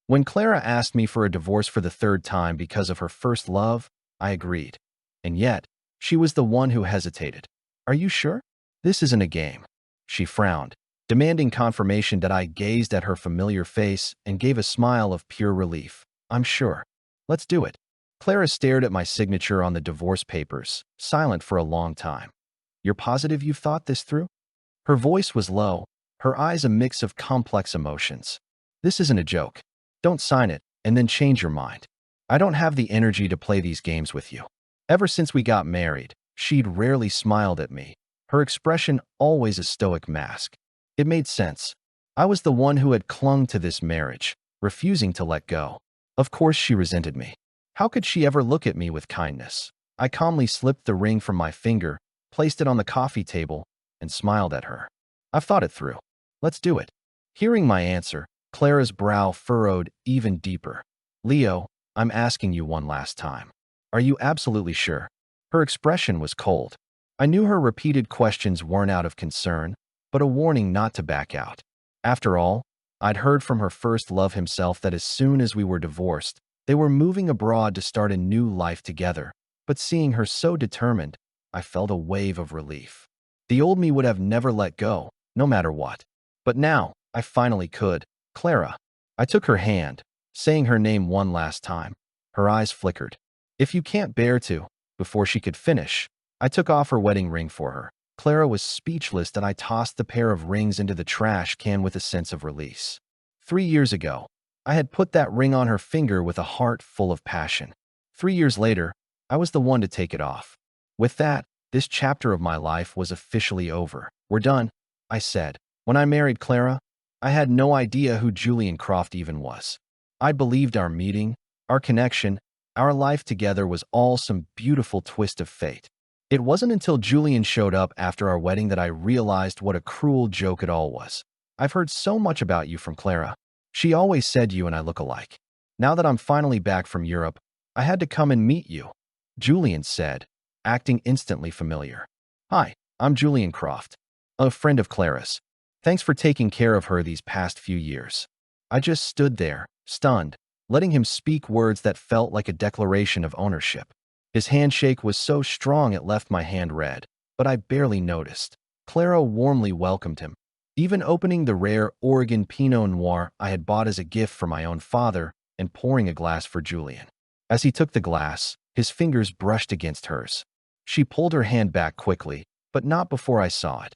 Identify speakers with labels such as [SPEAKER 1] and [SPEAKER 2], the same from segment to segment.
[SPEAKER 1] When Clara asked me for a divorce for the third time because of her first love, I agreed. And yet, she was the one who hesitated. Are you sure? This isn't a game. She frowned, demanding confirmation that I gazed at her familiar face and gave a smile of pure relief. I'm sure. Let's do it. Clara stared at my signature on the divorce papers, silent for a long time. You're positive you've thought this through? Her voice was low, her eyes a mix of complex emotions. This isn't a joke. Don't sign it and then change your mind. I don't have the energy to play these games with you. Ever since we got married, she'd rarely smiled at me, her expression always a stoic mask. It made sense. I was the one who had clung to this marriage, refusing to let go. Of course she resented me. How could she ever look at me with kindness? I calmly slipped the ring from my finger, placed it on the coffee table, and smiled at her. I've thought it through. Let's do it. Hearing my answer, Clara's brow furrowed even deeper. Leo, I'm asking you one last time. Are you absolutely sure? Her expression was cold. I knew her repeated questions weren't out of concern, but a warning not to back out. After all, I'd heard from her first love himself that as soon as we were divorced, they were moving abroad to start a new life together. But seeing her so determined, I felt a wave of relief. The old me would have never let go, no matter what. But now, I finally could. Clara. I took her hand, saying her name one last time. Her eyes flickered. If you can't bear to, before she could finish, I took off her wedding ring for her. Clara was speechless and I tossed the pair of rings into the trash can with a sense of release. 3 years ago, I had put that ring on her finger with a heart full of passion. 3 years later, I was the one to take it off. With that, this chapter of my life was officially over. We're done, I said. When I married Clara, I had no idea who Julian Croft even was. I believed our meeting, our connection, our life together was all some beautiful twist of fate. It wasn't until Julian showed up after our wedding that I realized what a cruel joke it all was. I've heard so much about you from Clara. She always said you and I look alike. Now that I'm finally back from Europe, I had to come and meet you, Julian said, acting instantly familiar. Hi, I'm Julian Croft, a friend of Clara's. Thanks for taking care of her these past few years. I just stood there, stunned, letting him speak words that felt like a declaration of ownership. His handshake was so strong it left my hand red, but I barely noticed. Clara warmly welcomed him, even opening the rare Oregon Pinot Noir I had bought as a gift for my own father and pouring a glass for Julian. As he took the glass, his fingers brushed against hers. She pulled her hand back quickly, but not before I saw it.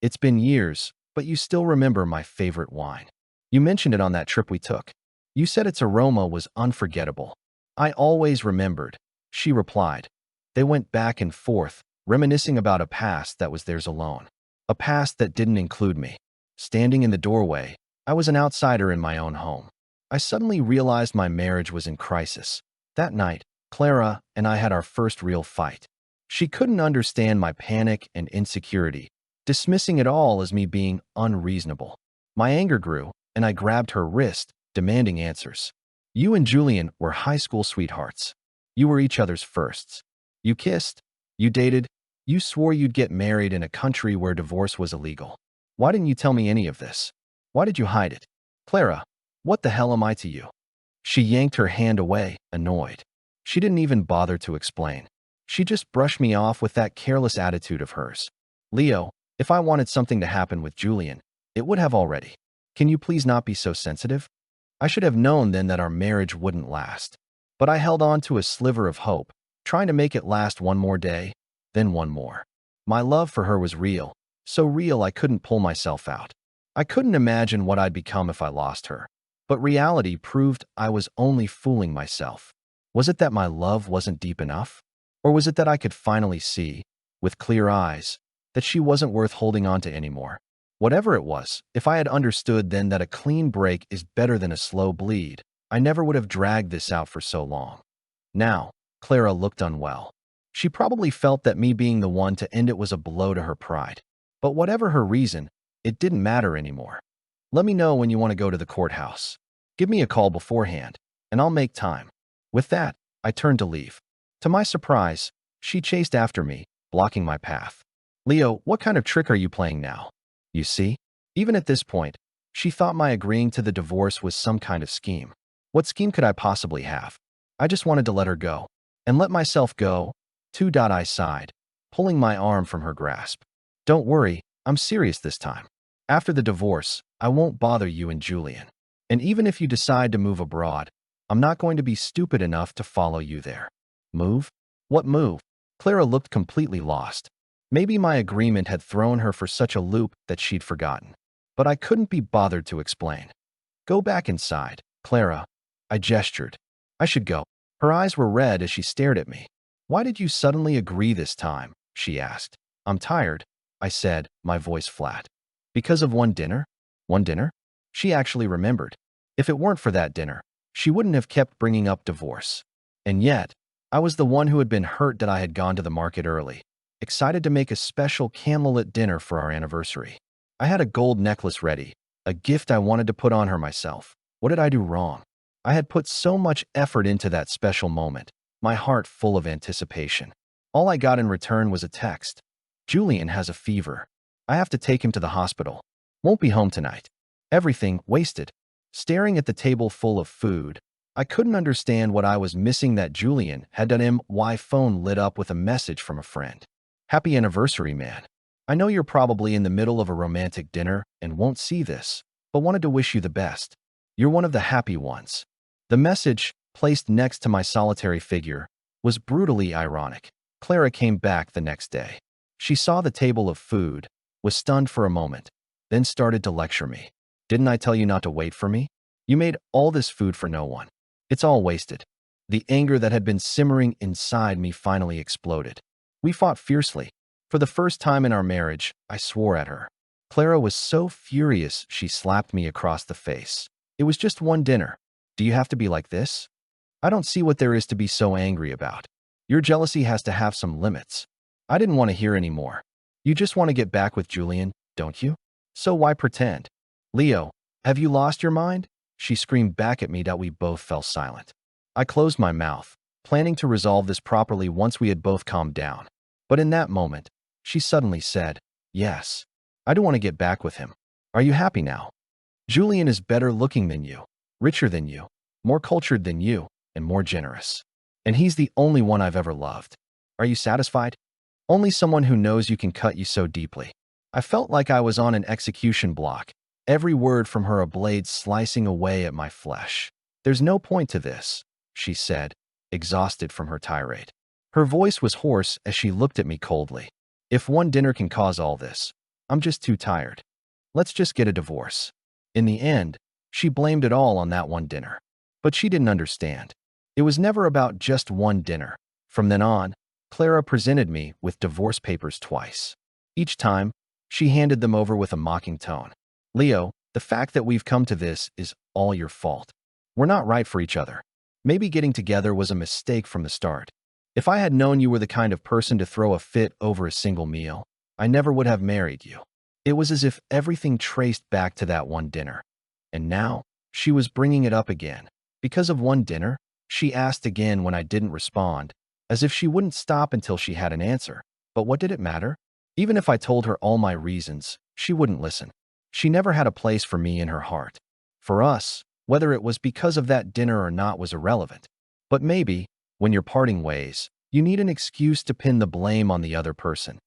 [SPEAKER 1] It's been years, but you still remember my favorite wine. You mentioned it on that trip we took. You said its aroma was unforgettable. I always remembered, she replied. They went back and forth, reminiscing about a past that was theirs alone. A past that didn't include me. Standing in the doorway, I was an outsider in my own home. I suddenly realized my marriage was in crisis. That night, Clara and I had our first real fight. She couldn't understand my panic and insecurity, dismissing it all as me being unreasonable. My anger grew, and I grabbed her wrist, demanding answers. You and Julian were high school sweethearts. You were each other's firsts. You kissed. You dated. You swore you'd get married in a country where divorce was illegal. Why didn't you tell me any of this? Why did you hide it? Clara, what the hell am I to you? She yanked her hand away, annoyed. She didn't even bother to explain. She just brushed me off with that careless attitude of hers. Leo, if I wanted something to happen with Julian, it would have already. Can you please not be so sensitive? I should have known then that our marriage wouldn't last. But I held on to a sliver of hope, trying to make it last one more day, then one more. My love for her was real, so real I couldn't pull myself out. I couldn't imagine what I'd become if I lost her. But reality proved I was only fooling myself. Was it that my love wasn't deep enough? Or was it that I could finally see, with clear eyes, that she wasn't worth holding on to anymore? Whatever it was, if I had understood then that a clean break is better than a slow bleed, I never would have dragged this out for so long. Now, Clara looked unwell. She probably felt that me being the one to end it was a blow to her pride. But whatever her reason, it didn't matter anymore. Let me know when you want to go to the courthouse. Give me a call beforehand, and I'll make time. With that, I turned to leave. To my surprise, she chased after me, blocking my path. Leo, what kind of trick are you playing now? You see, even at this point, she thought my agreeing to the divorce was some kind of scheme. What scheme could I possibly have? I just wanted to let her go. And let myself go. I sighed, pulling my arm from her grasp. Don't worry, I'm serious this time. After the divorce, I won't bother you and Julian. And even if you decide to move abroad, I'm not going to be stupid enough to follow you there. Move? What move? Clara looked completely lost. Maybe my agreement had thrown her for such a loop that she'd forgotten. But I couldn't be bothered to explain. Go back inside, Clara. I gestured. I should go. Her eyes were red as she stared at me. Why did you suddenly agree this time? She asked. I'm tired, I said, my voice flat. Because of one dinner? One dinner? She actually remembered. If it weren't for that dinner, she wouldn't have kept bringing up divorce. And yet, I was the one who had been hurt that I had gone to the market early, excited to make a special candlelit dinner for our anniversary. I had a gold necklace ready, a gift I wanted to put on her myself. What did I do wrong? I had put so much effort into that special moment, my heart full of anticipation. All I got in return was a text. Julian has a fever. I have to take him to the hospital. Won't be home tonight. Everything wasted. Staring at the table full of food, I couldn't understand what I was missing that Julian had done. My phone lit up with a message from a friend. Happy anniversary, man. I know you're probably in the middle of a romantic dinner and won't see this, but wanted to wish you the best. You're one of the happy ones. The message, placed next to my solitary figure, was brutally ironic. Clara came back the next day. She saw the table of food, was stunned for a moment, then started to lecture me. Didn't I tell you not to wait for me? You made all this food for no one. It's all wasted. The anger that had been simmering inside me finally exploded. We fought fiercely. For the first time in our marriage, I swore at her. Clara was so furious she slapped me across the face. It was just one dinner. Do you have to be like this? I don't see what there is to be so angry about. Your jealousy has to have some limits. I didn't want to hear any more. You just want to get back with Julian, don't you? So why pretend? Leo, have you lost your mind? She screamed back at me that we both fell silent. I closed my mouth, planning to resolve this properly once we had both calmed down. But in that moment, she suddenly said, yes, I do want to get back with him. Are you happy now? Julian is better looking than you, richer than you, more cultured than you, and more generous. And he's the only one I've ever loved. Are you satisfied? Only someone who knows you can cut you so deeply. I felt like I was on an execution block, every word from her a blade slicing away at my flesh. There's no point to this, she said, exhausted from her tirade. Her voice was hoarse as she looked at me coldly. If one dinner can cause all this, I'm just too tired. Let's just get a divorce. In the end, she blamed it all on that one dinner. But she didn't understand. It was never about just one dinner. From then on, Clara presented me with divorce papers twice. Each time, she handed them over with a mocking tone. Leo, the fact that we've come to this is all your fault. We're not right for each other. Maybe getting together was a mistake from the start. If I had known you were the kind of person to throw a fit over a single meal, I never would have married you. It was as if everything traced back to that one dinner. And now, she was bringing it up again. Because of one dinner, she asked again when I didn't respond, as if she wouldn't stop until she had an answer. But what did it matter? Even if I told her all my reasons, she wouldn't listen. She never had a place for me in her heart. For us, whether it was because of that dinner or not was irrelevant. But maybe, when you're parting ways, you need an excuse to pin the blame on the other person.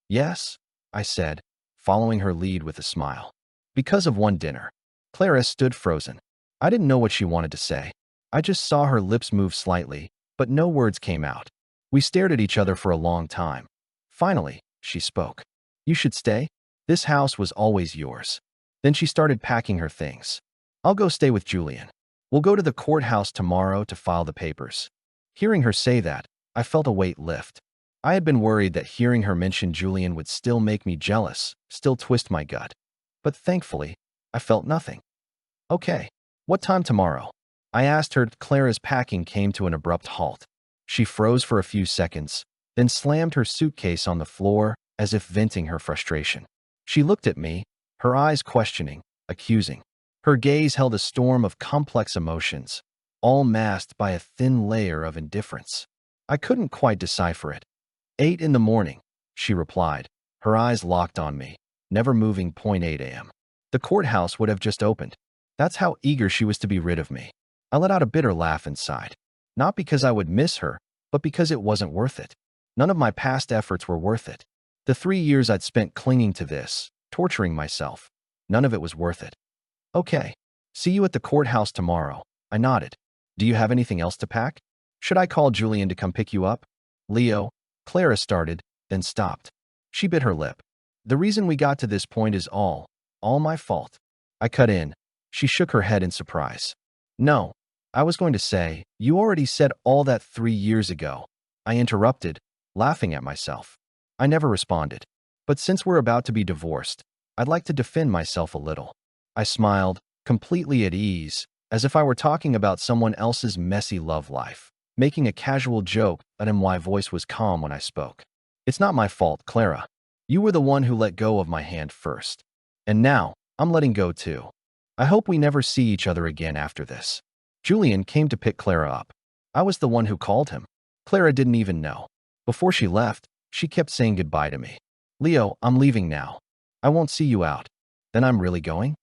[SPEAKER 1] Yes, I said, following her lead with a smile. Because of one dinner. Clara stood frozen. I didn't know what she wanted to say. I just saw her lips move slightly, but no words came out. We stared at each other for a long time. Finally, she spoke. You should stay. This house was always yours. Then she started packing her things. I'll go stay with Julian. We'll go to the courthouse tomorrow to file the papers. Hearing her say that, I felt a weight lift. I had been worried that hearing her mention Julian would still make me jealous, still twist my gut. But thankfully, I felt nothing. Okay, what time tomorrow? I asked her. Clara's packing came to an abrupt halt. She froze for a few seconds, then slammed her suitcase on the floor as if venting her frustration. She looked at me, her eyes questioning, accusing. Her gaze held a storm of complex emotions, all masked by a thin layer of indifference. I couldn't quite decipher it. 8 in the morning, she replied, her eyes locked on me, never moving. 8 a.m. The courthouse would have just opened. That's how eager she was to be rid of me. I let out a bitter laugh inside. Not because I would miss her, but because it wasn't worth it. None of my past efforts were worth it. The 3 years I'd spent clinging to this, torturing myself, none of it was worth it. Okay. See you at the courthouse tomorrow. I nodded. Do you have anything else to pack? Should I call Julian to come pick you up? Leo, Clara started, then stopped. She bit her lip. The reason we got to this point is all my fault. I cut in. She shook her head in surprise. No, I was going to say, you already said all that 3 years ago. I interrupted, laughing at myself. I never responded. But since we're about to be divorced, I'd like to defend myself a little. I smiled, completely at ease, as if I were talking about someone else's messy love life, making a casual joke, and my voice was calm when I spoke. It's not my fault, Clara. You were the one who let go of my hand first. And now, I'm letting go too. I hope we never see each other again after this. Julian came to pick Clara up. I was the one who called him. Clara didn't even know. Before she left, she kept saying goodbye to me. Leo, I'm leaving now. I won't see you out. Then I'm really going?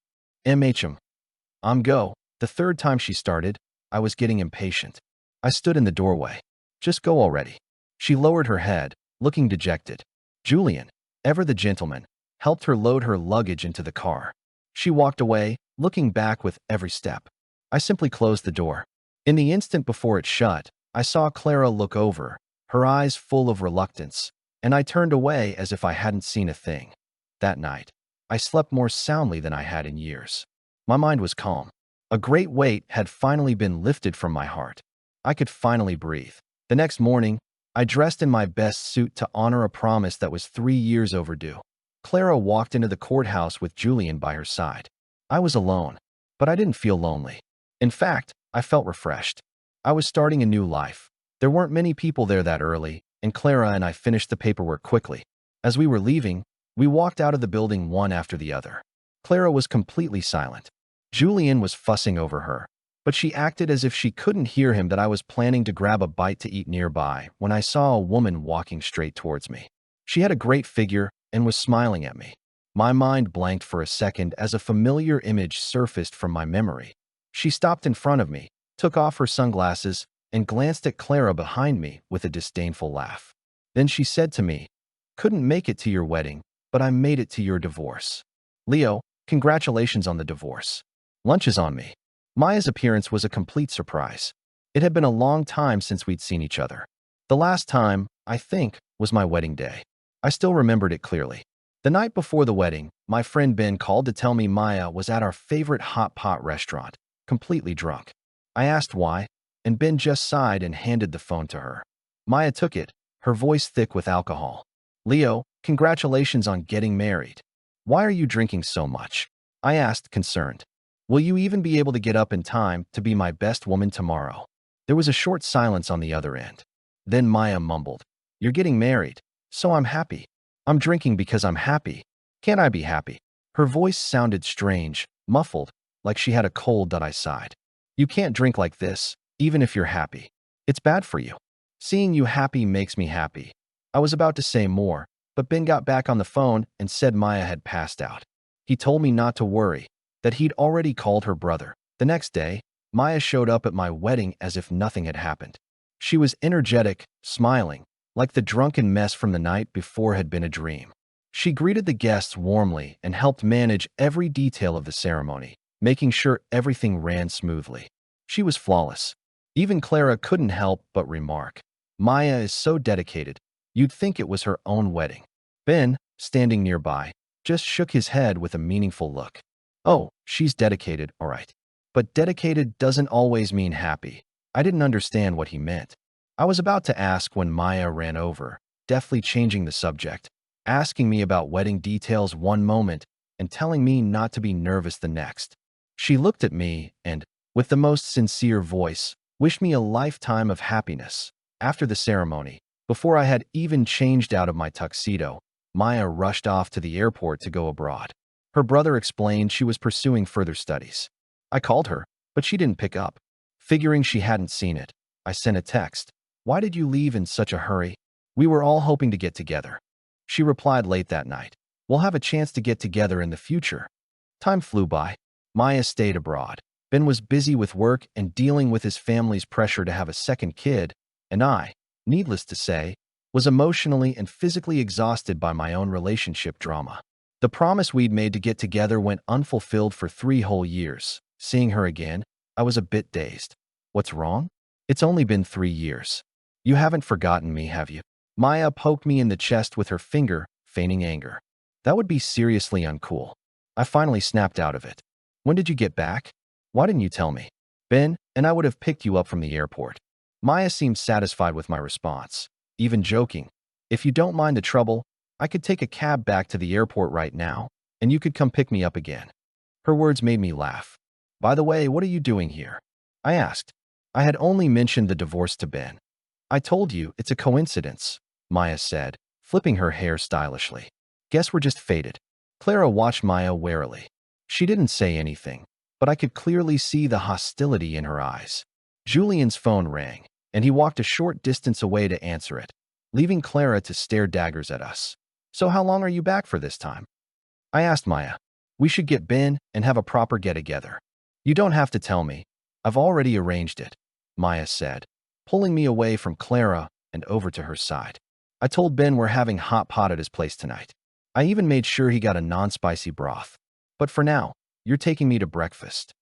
[SPEAKER 1] I'm go. The third time she started, I was getting impatient. I stood in the doorway. Just go already. She lowered her head, looking dejected. Julian, ever the gentleman, helped her load her luggage into the car. She walked away, looking back with every step. I simply closed the door. In the instant before it shut, I saw Clara look over, her eyes full of reluctance, and I turned away as if I hadn't seen a thing. That night, I slept more soundly than I had in years. My mind was calm. A great weight had finally been lifted from my heart. I could finally breathe. The next morning, I dressed in my best suit to honor a promise that was 3 years overdue. Clara walked into the courthouse with Julian by her side. I was alone, but I didn't feel lonely. In fact, I felt refreshed. I was starting a new life. There weren't many people there that early, and Clara and I finished the paperwork quickly. As we were leaving, we walked out of the building one after the other. Clara was completely silent. Julian was fussing over her, but she acted as if she couldn't hear him that I was planning to grab a bite to eat nearby when I saw a woman walking straight towards me. She had a great figure and was smiling at me. My mind blanked for a second as a familiar image surfaced from my memory. She stopped in front of me, took off her sunglasses, and glanced at Clara behind me with a disdainful laugh. Then she said to me, "Couldn't make it to your wedding, but I made it to your divorce. Leo, congratulations on the divorce. Lunch is on me." Maya's appearance was a complete surprise. It had been a long time since we'd seen each other. The last time, I think, was my wedding day. I still remembered it clearly. The night before the wedding, my friend Ben called to tell me Maya was at our favorite hot pot restaurant, completely drunk. I asked why, and Ben just sighed and handed the phone to her. Maya took it, her voice thick with alcohol. "Leo, congratulations on getting married. Why are you drinking so much?" I asked, concerned. "Will you even be able to get up in time to be my best woman tomorrow?" There was a short silence on the other end. Then Maya mumbled, "You're getting married, so I'm happy. I'm drinking because I'm happy. Can't I be happy?" Her voice sounded strange, muffled, like she had a cold. I sighed. "You can't drink like this, even if you're happy. It's bad for you. Seeing you happy makes me happy." I was about to say more, but Ben got back on the phone and said Maya had passed out. He told me not to worry, that he'd already called her brother. The next day, Maya showed up at my wedding as if nothing had happened. She was energetic, smiling, like the drunken mess from the night before had been a dream. She greeted the guests warmly and helped manage every detail of the ceremony, making sure everything ran smoothly. She was flawless. Even Clara couldn't help but remark, "Maya is so dedicated, you'd think it was her own wedding." Ben, standing nearby, just shook his head with a meaningful look. "Oh, she's dedicated, all right. But dedicated doesn't always mean happy." I didn't understand what he meant. I was about to ask when Maya ran over, deftly changing the subject, asking me about wedding details one moment and telling me not to be nervous the next. She looked at me and, with the most sincere voice, wished me a lifetime of happiness. After the ceremony, before I had even changed out of my tuxedo, Maya rushed off to the airport to go abroad. Her brother explained she was pursuing further studies. I called her, but she didn't pick up. Figuring she hadn't seen it, I sent a text. "Why did you leave in such a hurry? We were all hoping to get together." She replied late that night, "We'll have a chance to get together in the future." Time flew by. Maya stayed abroad. Ben was busy with work and dealing with his family's pressure to have a second kid, and I, needless to say, was emotionally and physically exhausted by my own relationship drama. The promise we'd made to get together went unfulfilled for 3 whole years. Seeing her again, I was a bit dazed. What's wrong? It's only been 3 years. You haven't forgotten me, have you? Maya poked me in the chest with her finger, feigning anger. That would be seriously uncool. I finally snapped out of it. When did you get back? Why didn't you tell me? Ben and I would have picked you up from the airport. Maya seemed satisfied with my response, even joking. If you don't mind the trouble, I could take a cab back to the airport right now, and you could come pick me up again. Her words made me laugh. By the way, what are you doing here? I asked. I had only mentioned the divorce to Ben. I told you, it's a coincidence, Maya said, flipping her hair stylishly. Guess we're just fated. Clara watched Maya warily. She didn't say anything, but I could clearly see the hostility in her eyes. Julian's phone rang, and he walked a short distance away to answer it, leaving Clara to stare daggers at us. So how long are you back for this time? I asked Maya. We should get Ben and have a proper get-together. You don't have to tell me. I've already arranged it, Maya said, pulling me away from Clara and over to her side. I told Ben we're having hot pot at his place tonight. I even made sure he got a non-spicy broth. But for now, you're taking me to breakfast.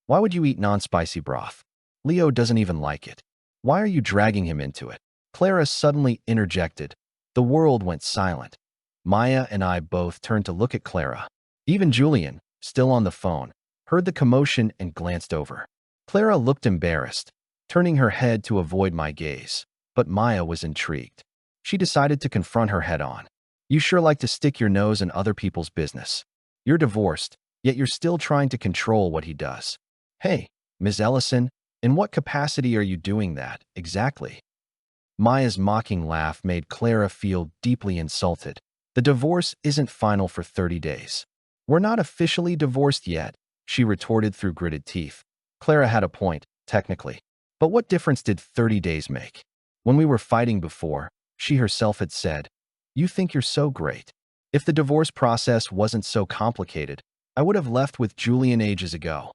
[SPEAKER 1] Why would you eat non-spicy broth? Leo doesn't even like it. Why are you dragging him into it? Clara suddenly interjected. The world went silent. Maya and I both turned to look at Clara. Even Julian, still on the phone, heard the commotion and glanced over. Clara looked embarrassed, turning her head to avoid my gaze, but Maya was intrigued. She decided to confront her head-on. You sure like to stick your nose in other people's business. You're divorced, yet you're still trying to control what he does. Hey, Ms. Ellison, in what capacity are you doing that, exactly? Maya's mocking laugh made Clara feel deeply insulted. The divorce isn't final for 30 days. We're not officially divorced yet, she retorted through gritted teeth. Clara had a point, technically. But what difference did 30 days make? When we were fighting before, she herself had said, You think you're so great. If the divorce process wasn't so complicated, I would have left with Julian ages ago.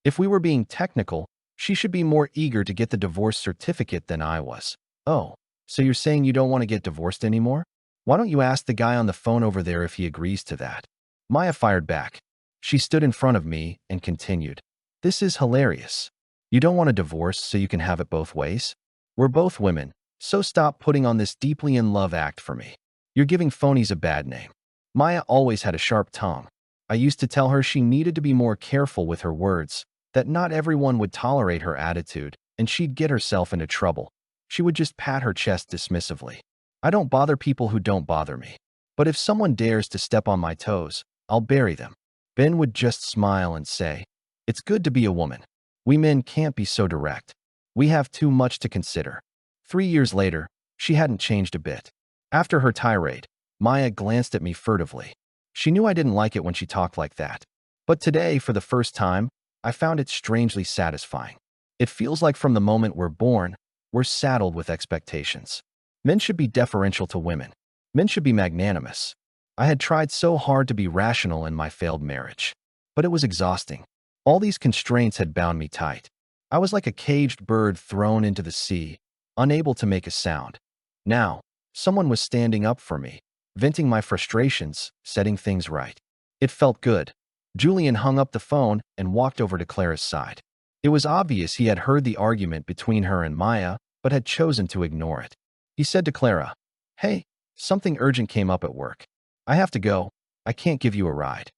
[SPEAKER 1] If we were being technical, she should be more eager to get the divorce certificate than I was. Oh, so you're saying you don't want to get divorced anymore? Why don't you ask the guy on the phone over there if he agrees to that? Maya fired back. She stood in front of me and continued. This is hilarious. You don't want a divorce so you can have it both ways? We're both women, so stop putting on this deeply in love act for me. You're giving phonies a bad name. Maya always had a sharp tongue. I used to tell her she needed to be more careful with her words, that not everyone would tolerate her attitude, and she'd get herself into trouble. She would just pat her chest dismissively. I don't bother people who don't bother me. But if someone dares to step on my toes, I'll bury them. Ben would just smile and say, It's good to be a woman. We men can't be so direct. We have too much to consider. 3 years later, she hadn't changed a bit. After her tirade, Maya glanced at me furtively. She knew I didn't like it when she talked like that. But today, for the first time, I found it strangely satisfying. It feels like from the moment we're born, we're saddled with expectations. Men should be deferential to women. Men should be magnanimous. I had tried so hard to be rational in my failed marriage. But it was exhausting. All these constraints had bound me tight. I was like a caged bird thrown into the sea, unable to make a sound. Now, someone was standing up for me, venting my frustrations, setting things right. It felt good. Julian hung up the phone and walked over to Clara's side. It was obvious he had heard the argument between her and Maya, but had chosen to ignore it. He said to Clara, Hey, something urgent came up at work. I have to go. I can't give you a ride.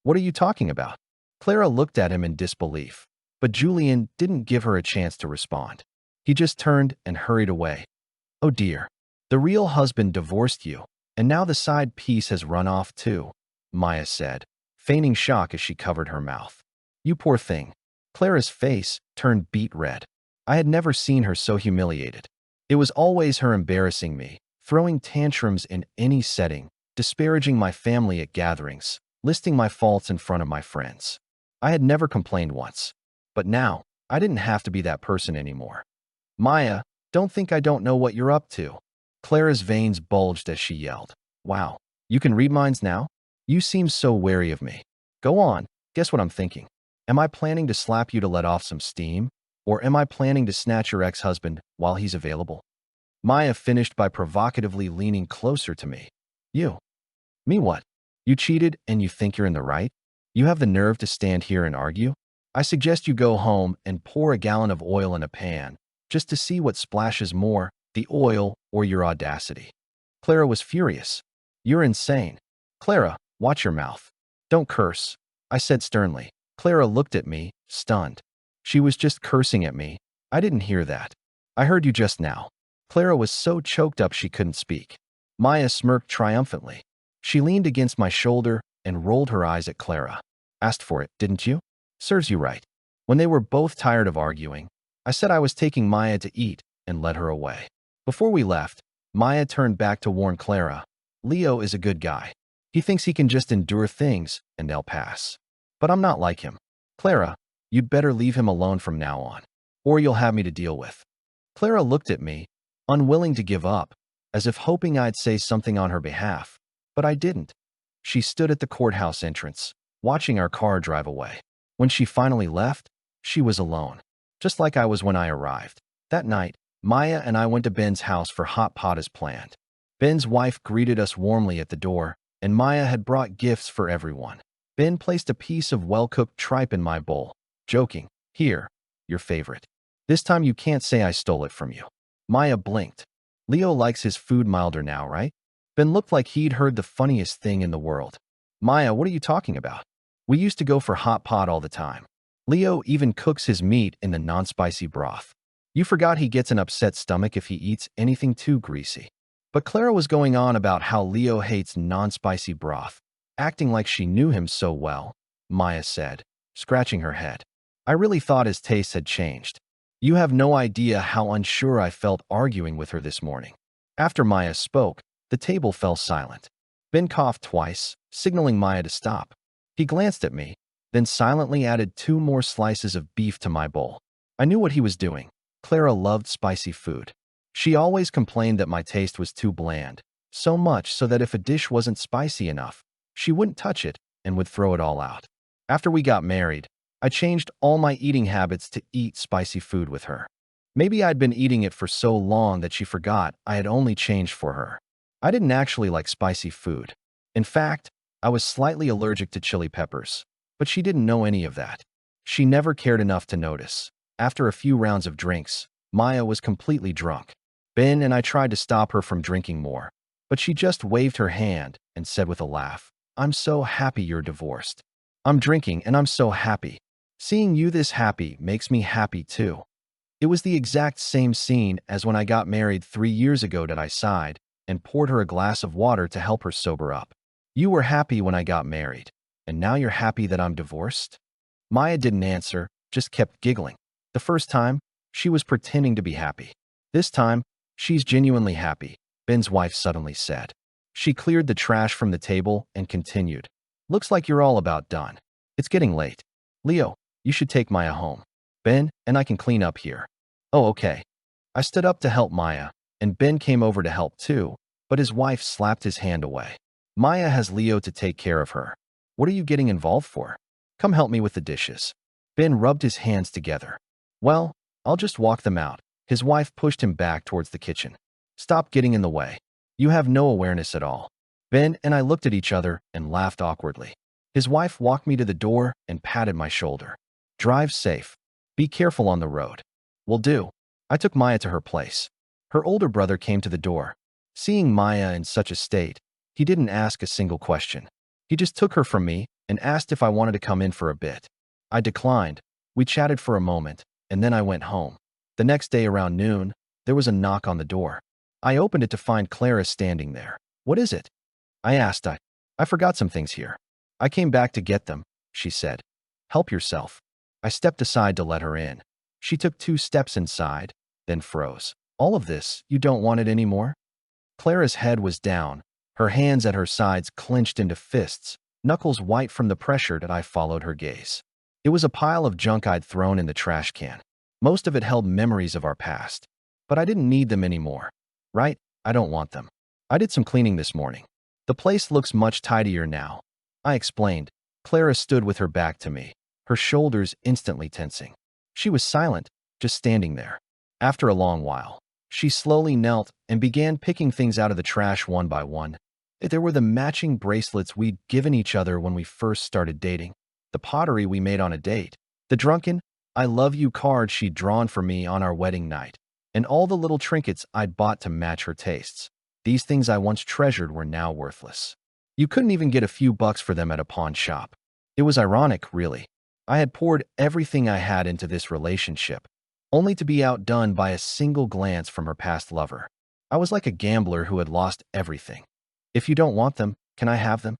[SPEAKER 1] What are you talking about? Clara looked at him in disbelief, but Julian didn't give her a chance to respond. He just turned and hurried away. Oh dear. The real husband divorced you, and now the side piece has run off too, Maya said, feigning shock as she covered her mouth. You poor thing. Clara's face turned beet red. I had never seen her so humiliated. It was always her embarrassing me, throwing tantrums in any setting, disparaging my family at gatherings, listing my faults in front of my friends. I had never complained once. But now, I didn't have to be that person anymore. Maya, don't think I don't know what you're up to. Clara's veins bulged as she yelled. Wow, you can read minds now? You seem so wary of me. Go on, guess what I'm thinking. Am I planning to slap you to let off some steam? Or am I planning to snatch your ex-husband while he's available? Maya finished by provocatively leaning closer to me. You. Me what? You cheated and you think you're in the right? You have the nerve to stand here and argue? I suggest you go home and pour a gallon of oil in a pan, just to see what splashes more, the oil or your audacity. Clara was furious. You're insane. Clara, watch your mouth. Don't curse, I said sternly. Clara looked at me, stunned. She was just cursing at me. I didn't hear that. I heard you just now. Clara was so choked up she couldn't speak. Maya smirked triumphantly. She leaned against my shoulder and rolled her eyes at Clara. Asked for it, didn't you? Serves you right. When they were both tired of arguing, I said I was taking Maya to eat and led her away. Before we left, Maya turned back to warn Clara. Leo is a good guy. He thinks he can just endure things and they'll pass. But I'm not like him. Clara, you'd better leave him alone from now on, or you'll have me to deal with. Clara looked at me, unwilling to give up, as if hoping I'd say something on her behalf, but I didn't. She stood at the courthouse entrance, watching our car drive away. When she finally left, she was alone, just like I was when I arrived. That night, Maya and I went to Ben's house for hot pot as planned. Ben's wife greeted us warmly at the door, and Maya had brought gifts for everyone. Ben placed a piece of well-cooked tripe in my bowl, joking, "Here, your favorite. This time you can't say I stole it from you." Maya blinked. Leo likes his food milder now, right? Ben looked like he'd heard the funniest thing in the world. Maya, what are you talking about? We used to go for hot pot all the time. Leo even cooks his meat in the non-spicy broth. You forgot he gets an upset stomach if he eats anything too greasy. But Clara was going on about how Leo hates non-spicy broth, acting like she knew him so well, Maya said, scratching her head. I really thought his tastes had changed. You have no idea how unsure I felt arguing with her this morning. After Maya spoke, the table fell silent. Ben coughed twice, signaling Maya to stop. He glanced at me, then silently added 2 more slices of beef to my bowl. I knew what he was doing. Clara loved spicy food. She always complained that my taste was too bland, so much so that if a dish wasn't spicy enough, she wouldn't touch it and would throw it all out. After we got married, I changed all my eating habits to eat spicy food with her. Maybe I'd been eating it for so long that she forgot I had only changed for her. I didn't actually like spicy food. In fact, I was slightly allergic to chili peppers, but she didn't know any of that. She never cared enough to notice. After a few rounds of drinks, Maya was completely drunk. Ben and I tried to stop her from drinking more, but she just waved her hand and said with a laugh, "I'm so happy you're divorced. I'm drinking and I'm so happy. Seeing you this happy makes me happy too." It was the exact same scene as when I got married 3 years ago that I sighed and poured her a glass of water to help her sober up. You were happy when I got married, and now you're happy that I'm divorced? Maya didn't answer, just kept giggling. The first time, she was pretending to be happy. This time, she's genuinely happy, Ben's wife suddenly said. She cleared the trash from the table and continued. Looks like you're all about done. It's getting late. Leo, you should take Maya home. Ben and I can clean up here. Oh, okay. I stood up to help Maya, and Ben came over to help too, but his wife slapped his hand away. Maya has Leo to take care of her. What are you getting involved for? Come help me with the dishes. Ben rubbed his hands together. Well, I'll just walk them out. His wife pushed him back towards the kitchen. Stop getting in the way. You have no awareness at all. Ben and I looked at each other and laughed awkwardly. His wife walked me to the door and patted my shoulder. Drive safe. Be careful on the road. Will do. I took Maya to her place. Her older brother came to the door. Seeing Maya in such a state, he didn't ask a single question. He just took her from me and asked if I wanted to come in for a bit. I declined. We chatted for a moment, and then I went home. The next day around noon, there was a knock on the door. I opened it to find Clara standing there. What is it? I asked. I forgot some things here. I came back to get them, she said. Help yourself. I stepped aside to let her in. She took 2 steps inside, then froze. All of this, you don't want it anymore? Clara's head was down, her hands at her sides clenched into fists, knuckles white from the pressure that I followed her gaze. It was a pile of junk I'd thrown in the trash can. Most of it held memories of our past. But I didn't need them anymore. Right? I don't want them. I did some cleaning this morning. The place looks much tidier now. I explained. Clara stood with her back to me, her shoulders instantly tensing. She was silent, just standing there. After a long while, she slowly knelt and began picking things out of the trash one by one. There were the matching bracelets we'd given each other when we first started dating, the pottery we made on a date, the drunken, I love you card she'd drawn for me on our wedding night, and all the little trinkets I'd bought to match her tastes. These things I once treasured were now worthless. You couldn't even get a few bucks for them at a pawn shop. It was ironic, really. I had poured everything I had into this relationship, only to be outdone by a single glance from her past lover. I was like a gambler who had lost everything. If you don't want them, can I have them?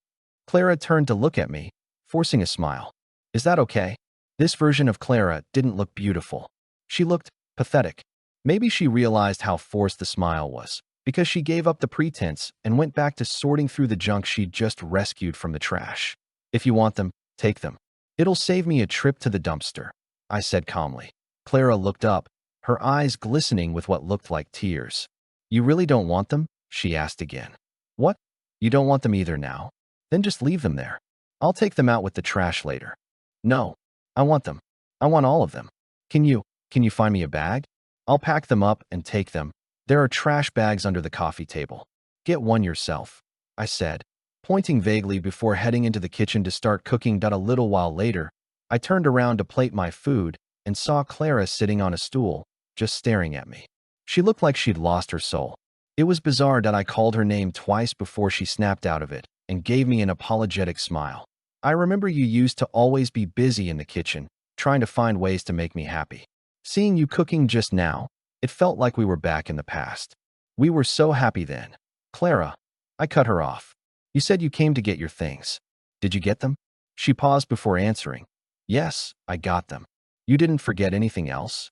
[SPEAKER 1] Clara turned to look at me, forcing a smile. Is that okay? This version of Clara didn't look beautiful. She looked pathetic. Maybe she realized how forced the smile was, because she gave up the pretense and went back to sorting through the junk she'd just rescued from the trash. If you want them, take them. It'll save me a trip to the dumpster, I said calmly. Clara looked up, her eyes glistening with what looked like tears. You really don't want them? She asked again. What? You don't want them either now? Then just leave them there. I'll take them out with the trash later. No, I want them. I want all of them. Can you find me a bag? I'll pack them up and take them. There are trash bags under the coffee table. Get one yourself, I said, pointing vaguely before heading into the kitchen to start cooking. A little while later, I turned around to plate my food and saw Clara sitting on a stool, just staring at me. She looked like she'd lost her soul. It was bizarre that I called her name twice before she snapped out of it and gave me an apologetic smile. I remember you used to always be busy in the kitchen, trying to find ways to make me happy. Seeing you cooking just now, it felt like we were back in the past. We were so happy then. Clara, I cut her off. You said you came to get your things. Did you get them? She paused before answering. Yes, I got them. You didn't forget anything else?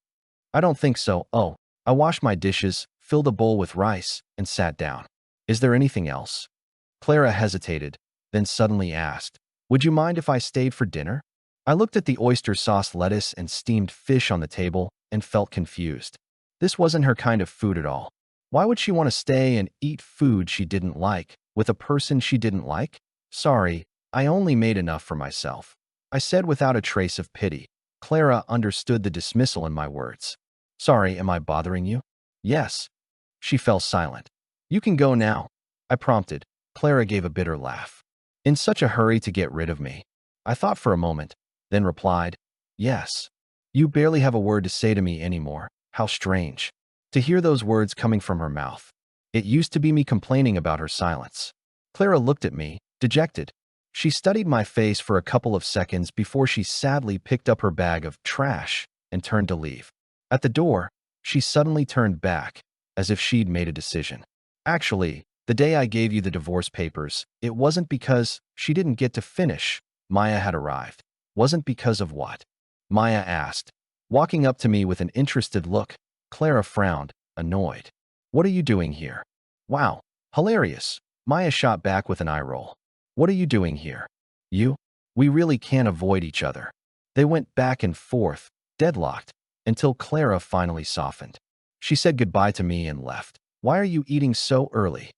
[SPEAKER 1] I don't think so. Oh, I washed my dishes, filled a bowl with rice, and sat down. Is there anything else? Clara hesitated, then suddenly asked, would you mind if I stayed for dinner? I looked at the oyster sauce, lettuce, and steamed fish on the table and felt confused. This wasn't her kind of food at all. Why would she want to stay and eat food she didn't like with a person she didn't like? Sorry, I only made enough for myself, I said without a trace of pity. Clara understood the dismissal in my words. Sorry, am I bothering you? Yes. She fell silent. You can go now, I prompted. Clara gave a bitter laugh. In such a hurry to get rid of me? I thought for a moment, then replied, yes. You barely have a word to say to me anymore. How strange. To hear those words coming from her mouth. It used to be me complaining about her silence. Clara looked at me, dejected. She studied my face for a couple of seconds before she sadly picked up her bag of trash and turned to leave. At the door, she suddenly turned back, as if she'd made a decision. Actually, the day I gave you the divorce papers, it wasn't because she didn't get to finish. Maya had arrived. Wasn't because of what? Maya asked, walking up to me with an interested look. Clara frowned, annoyed. What are you doing here? Wow, hilarious. Maya shot back with an eye roll. What are you doing here? You? We really can't avoid each other. They went back and forth, deadlocked, until Clara finally softened. She said goodbye to me and left. Why are you eating so early?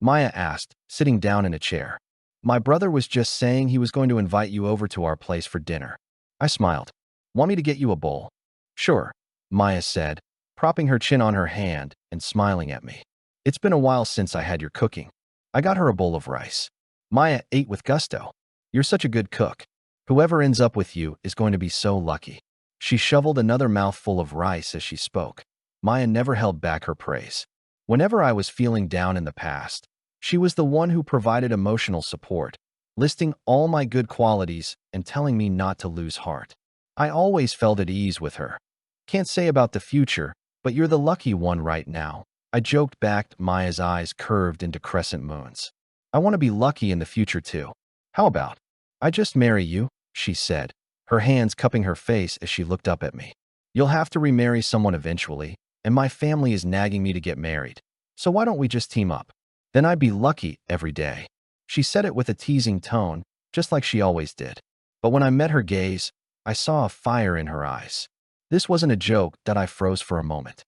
[SPEAKER 1] Maya asked, sitting down in a chair. My brother was just saying he was going to invite you over to our place for dinner. I smiled. Want me to get you a bowl? Sure, Maya said, propping her chin on her hand and smiling at me. It's been a while since I had your cooking. I got her a bowl of rice. Maya ate with gusto. You're such a good cook. Whoever ends up with you is going to be so lucky. She shoveled another mouthful of rice as she spoke. Maya never held back her praise. Whenever I was feeling down in the past, she was the one who provided emotional support, listing all my good qualities and telling me not to lose heart. I always felt at ease with her. Can't say about the future, but you're the lucky one right now. I joked back. Maya's eyes curved into crescent moons. I want to be lucky in the future too. How about I just marry you? She said, her hands cupping her face as she looked up at me. You'll have to remarry someone eventually, and my family is nagging me to get married. So why don't we just team up? Then I'd be lucky every day. She said it with a teasing tone, just like she always did. But when I met her gaze, I saw a fire in her eyes. This wasn't a joke. That I froze for a moment.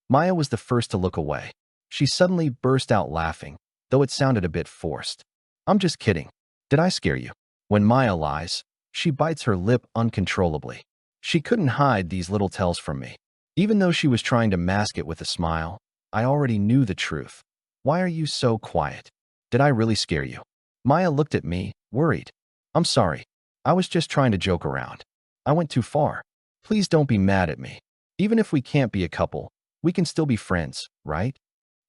[SPEAKER 1] Maya was the first to look away. She suddenly burst out laughing, though it sounded a bit forced. I'm just kidding. Did I scare you? When Maya lies, She bites her lip uncontrollably. She couldn't hide these little tells from me. Even though she was trying to mask it with a smile, I already knew the truth. Why are you so quiet? Did I really scare you? Maya looked at me, worried. I'm sorry. I was just trying to joke around. I went too far. Please don't be mad at me. Even if we can't be a couple, we can still be friends, right?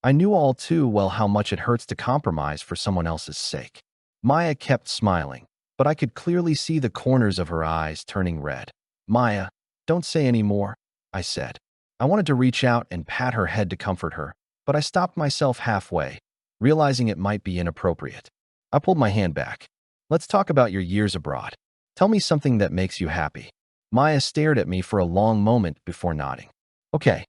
[SPEAKER 1] I knew all too well how much it hurts to compromise for someone else's sake. Maya kept smiling, but I could clearly see the corners of her eyes turning red. Maya, don't say any more, I said. I wanted to reach out and pat her head to comfort her, but I stopped myself halfway, realizing it might be inappropriate. I pulled my hand back. Let's talk about your years abroad. Tell me something that makes you happy. Maya stared at me for a long moment before nodding. Okay.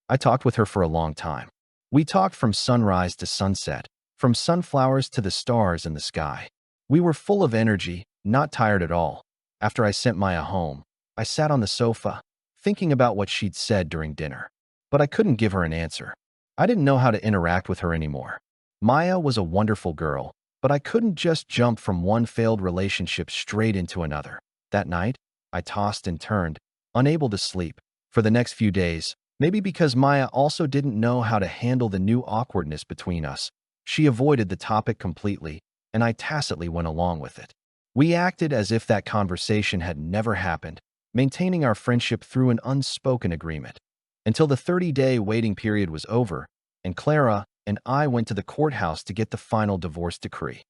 [SPEAKER 1] I talked with her for a long time. We talked from sunrise to sunset, from sunflowers to the stars in the sky. We were full of energy, not tired at all. After I sent Maya home, I sat on the sofa, thinking about what she'd said during dinner. But I couldn't give her an answer. I didn't know how to interact with her anymore. Maya was a wonderful girl, but I couldn't just jump from one failed relationship straight into another. That night, I tossed and turned, unable to sleep. For the next few days, maybe because Maya also didn't know how to handle the new awkwardness between us, she avoided the topic completely, and I tacitly went along with it. We acted as if that conversation had never happened, maintaining our friendship through an unspoken agreement. Until the 30-day waiting period was over, and Clara and I went to the courthouse to get the final divorce decree.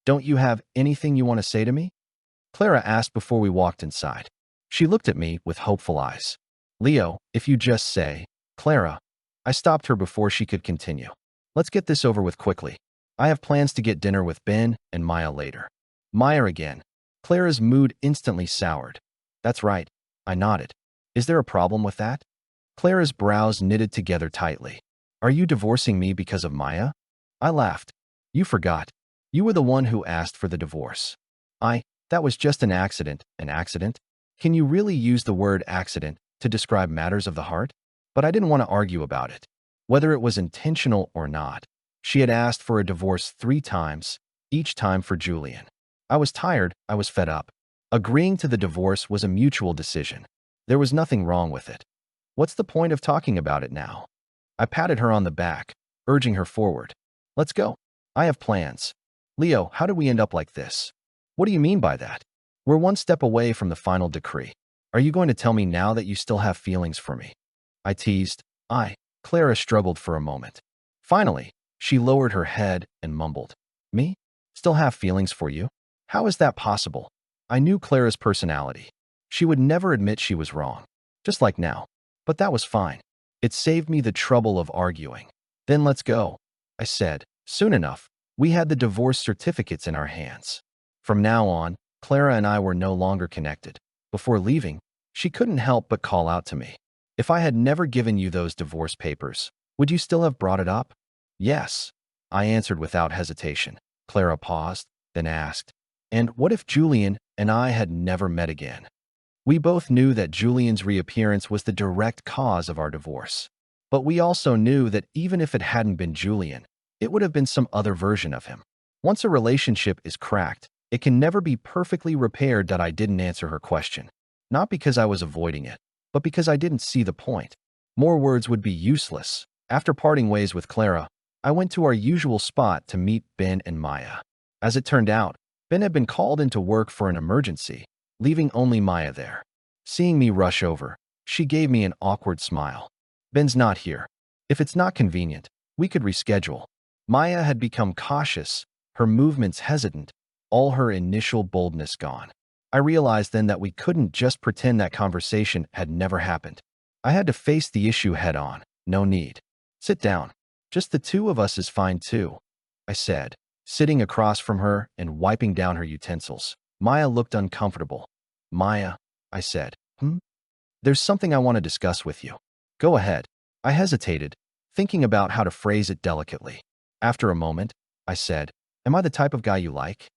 [SPEAKER 1] Don't you have anything you want to say to me? Clara asked before we walked inside. She looked at me with hopeful eyes. Leo, if you just say, Clara. I stopped her before she could continue. Let's get this over with quickly. I have plans to get dinner with Ben and Maya later. Maya again. Clara's mood instantly soured. That's right. I nodded. Is there a problem with that? Clara's brows knitted together tightly. Are you divorcing me because of Maya? I laughed. You forgot. You were the one who asked for the divorce. That was just an accident. An accident? Can you really use the word accident to describe matters of the heart? But I didn't want to argue about it. Whether it was intentional or not, she had asked for a divorce 3 times, each time for Julian. I was tired, I was fed up. Agreeing to the divorce was a mutual decision. There was nothing wrong with it. What's the point of talking about it now? I patted her on the back, urging her forward. Let's go. I have plans. Leo, how did we end up like this? What do you mean by that? We're one step away from the final decree. Are you going to tell me now that you still have feelings for me? I teased. Clara struggled for a moment. Finally, she lowered her head and mumbled. Me? Still have feelings for you? How is that possible? I knew Clara's personality. She would never admit she was wrong. Just like now. But that was fine. It saved me the trouble of arguing. Then let's go, I said. Soon enough, we had the divorce certificates in our hands. From now on, Clara and I were no longer connected. Before leaving, she couldn't help but call out to me. If I had never given you those divorce papers, would you still have brought it up? Yes, I answered without hesitation. Clara paused, then asked, and what if Julian and I had never met again? We both knew that Julian's reappearance was the direct cause of our divorce. But we also knew that even if it hadn't been Julian, it would have been some other version of him. Once a relationship is cracked, it can never be perfectly repaired. That I didn't answer her question. Not because I was avoiding it, but because I didn't see the point. More words would be useless. After parting ways with Clara, I went to our usual spot to meet Ben and Maya. As it turned out, Ben had been called into work for an emergency, leaving only Maya there. Seeing me rush over, she gave me an awkward smile. Ben's not here. If it's not convenient, we could reschedule. Maya had become cautious, her movements hesitant, all her initial boldness gone. I realized then that we couldn't just pretend that conversation had never happened. I had to face the issue head on. No need. Sit down. Just the two of us is fine too, I said, sitting across from her and wiping down her utensils. Maya looked uncomfortable. Maya, I said, There's something I want to discuss with you. Go ahead. I hesitated, thinking about how to phrase it delicately. After a moment, I said, Am I the type of guy you like?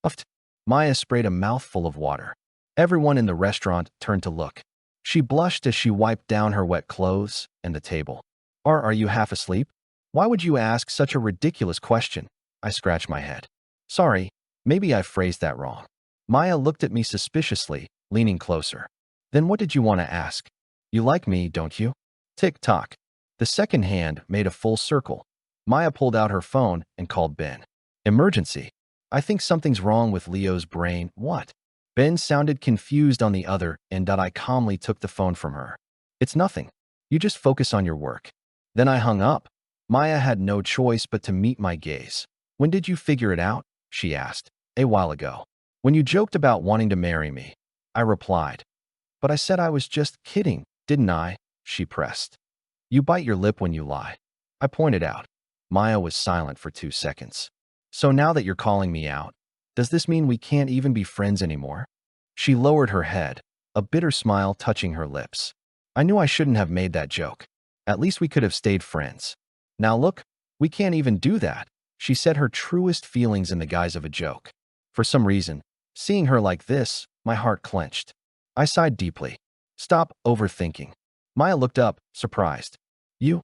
[SPEAKER 1] Uffed. Maya sprayed a mouthful of water. Everyone in the restaurant turned to look. She blushed as she wiped down her wet clothes and the table. Are you half asleep? Why would you ask such a ridiculous question? I scratched my head. Sorry, maybe I phrased that wrong. Maya looked at me suspiciously, leaning closer. Then what did you want to ask? You like me, don't you? Tick-tock. The second hand made a full circle. Maya pulled out her phone and called Ben. Emergency. I think something's wrong with Leo's brain. What? Ben sounded confused on the other end. I calmly took the phone from her. It's nothing. You just focus on your work. Then I hung up. Maya had no choice but to meet my gaze. When did you figure it out? She asked. A while ago. When you joked about wanting to marry me. I replied. But I said I was just kidding, didn't I? She pressed. You bite your lip when you lie. I pointed out. Maya was silent for 2 seconds. So now that you're calling me out, does this mean we can't even be friends anymore? She lowered her head, a bitter smile touching her lips. I knew I shouldn't have made that joke. At least we could have stayed friends. Now look, we can't even do that. She said her truest feelings in the guise of a joke. For some reason, seeing her like this, my heart clenched. I sighed deeply. Stop overthinking. Maya looked up, surprised. You?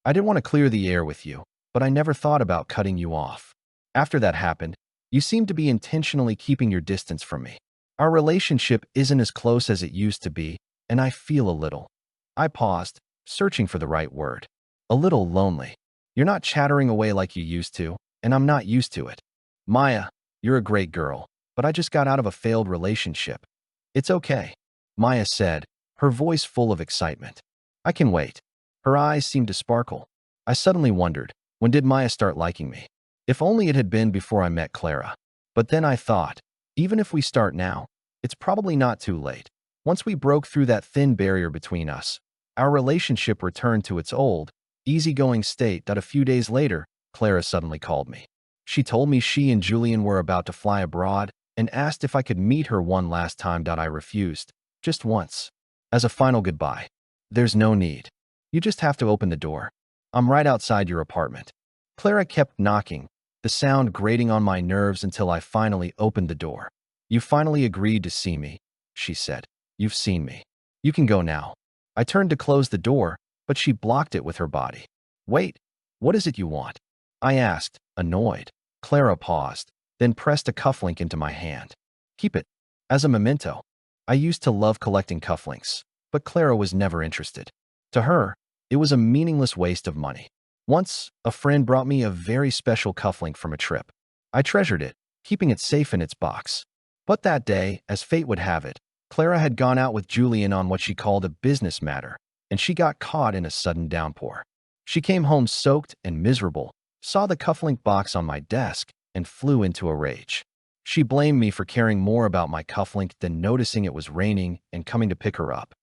[SPEAKER 1] I didn't want to clear the air with you, but I never thought about cutting you off. After that happened, you seem to be intentionally keeping your distance from me. Our relationship isn't as close as it used to be, and I feel a little. I paused, searching for the right word. A little lonely. You're not chattering away like you used to, and I'm not used to it. Maya, you're a great girl, but I just got out of a failed relationship. It's okay, Maya said, her voice full of excitement. I can wait. Her eyes seemed to sparkle. I suddenly wondered, when did Maya start liking me? If only it had been before I met Clara. But then I thought, even if we start now, it's probably not too late. Once we broke through that thin barrier between us, our relationship returned to its old, easygoing state. A few days later, Clara suddenly called me. She told me she and Julian were about to fly abroad and asked if I could meet her one last time. I refused, just once, as a final goodbye. There's no need. You just have to open the door. I'm right outside your apartment. Clara kept knocking, the sound grating on my nerves until I finally opened the door. You finally agreed to see me, she said. You've seen me. You can go now. I turned to close the door, but she blocked it with her body. Wait, what is it you want? I asked, annoyed. Clara paused, then pressed a cufflink into my hand. Keep it. As a memento. I used to love collecting cufflinks, but Clara was never interested. To her, it was a meaningless waste of money. Once, a friend brought me a very special cufflink from a trip. I treasured it, keeping it safe in its box. But that day, as fate would have it, Clara had gone out with Julian on what she called a business matter, and she got caught in a sudden downpour. She came home soaked and miserable, saw the cufflink box on my desk, and flew into a rage. She blamed me for caring more about my cufflink than noticing it was raining and coming to pick her up.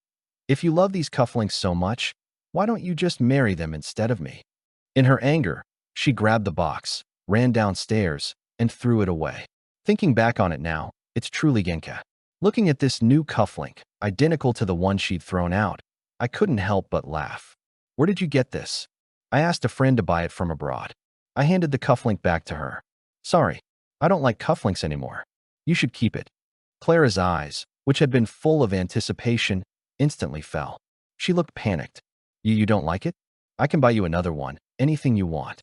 [SPEAKER 1] If you love these cufflinks so much, why don't you just marry them instead of me? In her anger, she grabbed the box, ran downstairs, and threw it away. Thinking back on it now, it's truly Genka. Looking at this new cufflink, identical to the one she'd thrown out, I couldn't help but laugh. Where did you get this? I asked a friend to buy it from abroad. I handed the cufflink back to her. Sorry, I don't like cufflinks anymore. You should keep it. Clara's eyes, which had been full of anticipation, instantly fell. She looked panicked. You don't like it? I can buy you another one, anything you want.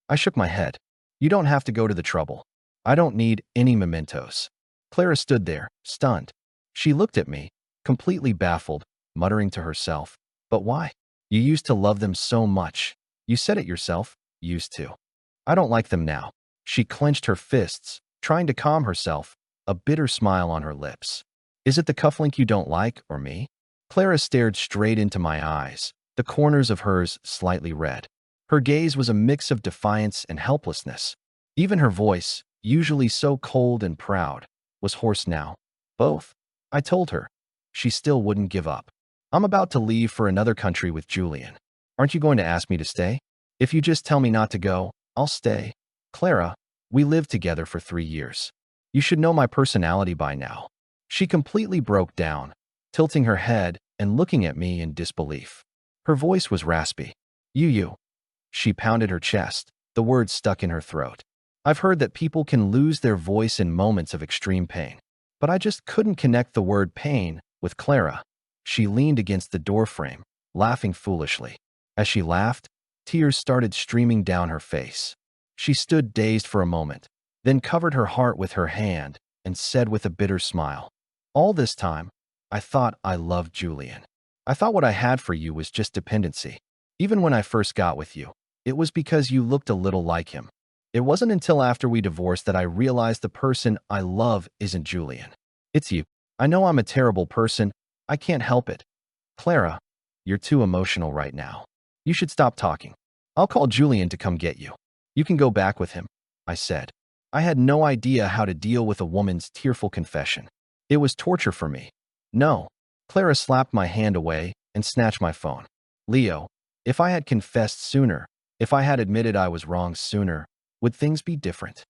[SPEAKER 1] I shook my head. You don't have to go to the trouble. I don't need any mementos. Clara stood there, stunned. She looked at me, completely baffled, muttering to herself, but why? You used to love them so much. You said it yourself, used to. I don't like them now. She clenched her fists, trying to calm herself, a bitter smile on her lips. Is it the cufflink you don't like, or me? Clara stared straight into my eyes, the corners of hers slightly red. Her gaze was a mix of defiance and helplessness. Even her voice, usually so cold and proud, was hoarse now. Both. I told her. She still wouldn't give up. I'm about to leave for another country with Julian. Aren't you going to ask me to stay? If you just tell me not to go, I'll stay. Clara, we lived together for 3 years. You should know my personality by now. She completely broke down, tilting her head and looking at me in disbelief. Her voice was raspy. You. She pounded her chest, the words stuck in her throat. I've heard that people can lose their voice in moments of extreme pain, but I just couldn't connect the word pain with Clara. She leaned against the doorframe, laughing foolishly. As she laughed, tears started streaming down her face. She stood dazed for a moment, then covered her heart with her hand and said with a bitter smile, "All this time, I thought I loved Julian. I thought what I had for you was just dependency. Even when I first got with you, it was because you looked a little like him. It wasn't until after we divorced that I realized the person I love isn't Julian. It's you. I know I'm a terrible person. I can't help it. Clara, you're too emotional right now. You should stop talking. I'll call Julian to come get you. You can go back with him," I said. I had no idea how to deal with a woman's tearful confession. It was torture for me. "No." Clara slapped my hand away and snatched my phone. "Leo, if I had confessed sooner, if I had admitted I was wrong sooner, would things be different?"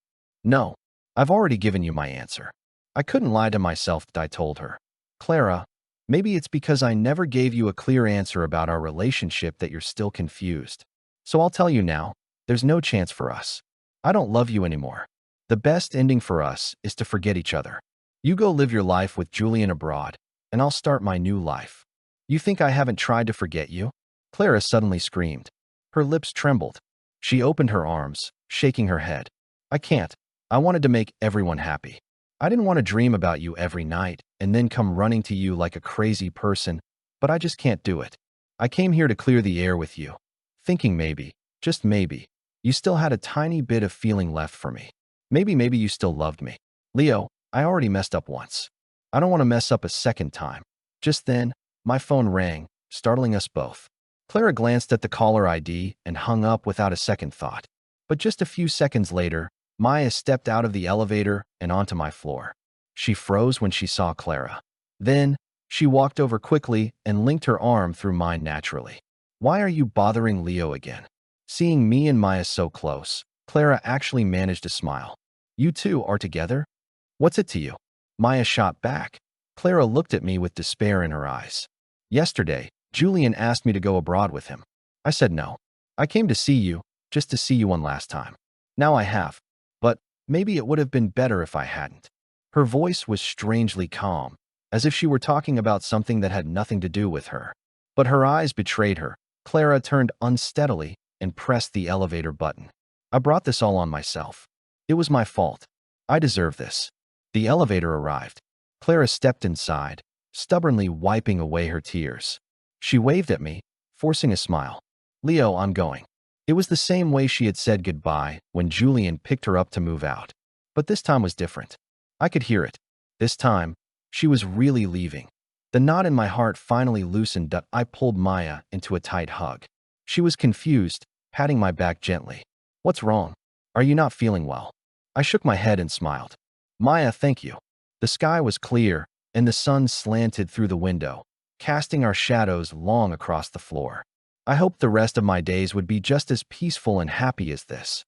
[SPEAKER 1] "No. I've already given you my answer." I couldn't lie to myself, I told her. "Clara, maybe it's because I never gave you a clear answer about our relationship that you're still confused. So I'll tell you now, there's no chance for us. I don't love you anymore. The best ending for us is to forget each other. You go live your life with Julian abroad, and I'll start my new life. You think I haven't tried to forget you?" Clara suddenly screamed. Her lips trembled. She opened her arms, shaking her head. "I can't. I wanted to make everyone happy. I didn't want to dream about you every night and then come running to you like a crazy person, but I just can't do it. I came here to clear the air with you, thinking maybe, just maybe, you still had a tiny bit of feeling left for me. Maybe you still loved me. Leo, I already messed up once. I don't want to mess up a second time." Just then, my phone rang, startling us both. Clara glanced at the caller ID and hung up without a second thought. But just a few seconds later, Maya stepped out of the elevator and onto my floor. She froze when she saw Clara. Then, she walked over quickly and linked her arm through mine naturally. "Why are you bothering Leo again?" Seeing me and Maya so close, Clara actually managed to smile. "You two are together? What's it to you?" Maya shot back. Clara looked at me with despair in her eyes. "Yesterday, Julian asked me to go abroad with him. I said no. I came to see you, just to see you one last time. Now I have. But maybe it would have been better if I hadn't." Her voice was strangely calm, as if she were talking about something that had nothing to do with her. But her eyes betrayed her. Clara turned unsteadily and pressed the elevator button. "I brought this all on myself. It was my fault. I deserve this." The elevator arrived. Clara stepped inside, stubbornly wiping away her tears. She waved at me, forcing a smile. "Leo, I'm going." It was the same way she had said goodbye when Julian picked her up to move out. But this time was different. I could hear it. This time, she was really leaving. The knot in my heart finally loosened. I pulled Maya into a tight hug. She was confused, patting my back gently. "What's wrong? Are you not feeling well?" I shook my head and smiled. "Maya, thank you." The sky was clear, and the sun slanted through the window, casting our shadows long across the floor. I hoped the rest of my days would be just as peaceful and happy as this.